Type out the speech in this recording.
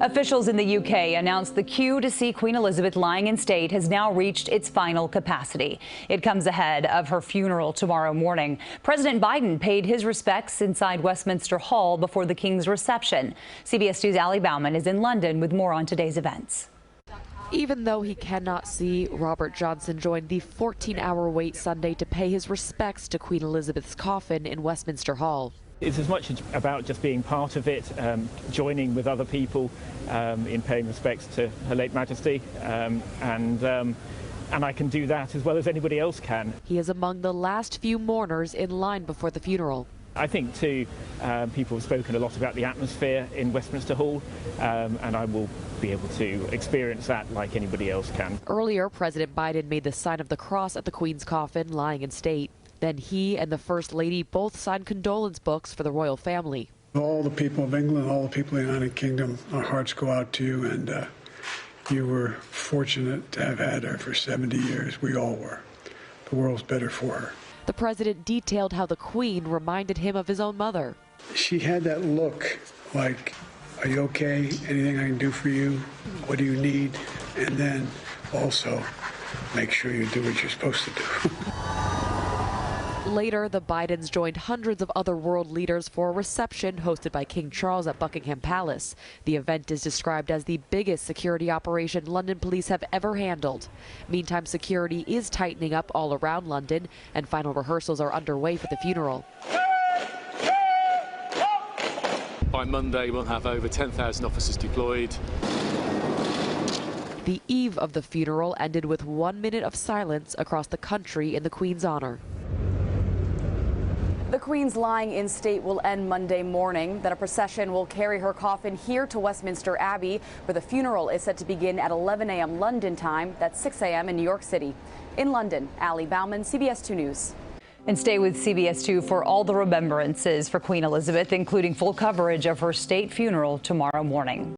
Officials in the UK announced the queue to see Queen Elizabeth lying in state has now reached its final capacity. It comes ahead of her funeral tomorrow morning. President Biden paid his respects inside Westminster Hall before the King's reception. CBS 2's Bauman is in London with more on today's events. Even though he cannot see, Robert Johnson joined the 14-hour wait Sunday to pay his respects to Queen Elizabeth's coffin in Westminster Hall. It's as much about just being part of it, joining with other people in paying respects to Her late Majesty, and I can do that as well as anybody else can. He is among the last few mourners in line before the funeral. I think, too, people have spoken a lot about the atmosphere in Westminster Hall, and I will be able to experience that like anybody else can. Earlier, President Biden made the sign of the cross at the Queen's coffin, lying in state. Then he and the First Lady both signed condolence books for the royal family. All the people of England, all the people of the United Kingdom, our hearts go out to you, and you were fortunate to have had her for 70 years. We all were. The world's better for her. The president detailed how the Queen reminded him of his own mother. She had that look like, are you okay? Anything I can do for you? What do you need? And then also make sure you do what you're supposed to do. Later, the Bidens joined hundreds of other world leaders for a reception hosted by King Charles at Buckingham Palace. The event is described as the biggest security operation London police have ever handled. Meantime, security is tightening up all around London, and final rehearsals are underway for the funeral. By Monday, we'll have over 10,000 officers deployed. The eve of the funeral ended with 1 minute of silence across the country in the Queen's honor. The Queen's lying in state will end Monday morning. Then a procession will carry her coffin here to Westminster Abbey, where the funeral is set to begin at 11 a.m. London time. That's 6 a.m. in New York City. In London, Bauman, CBS 2 News. And stay with CBS 2 for all the remembrances for Queen Elizabeth, including full coverage of her state funeral tomorrow morning.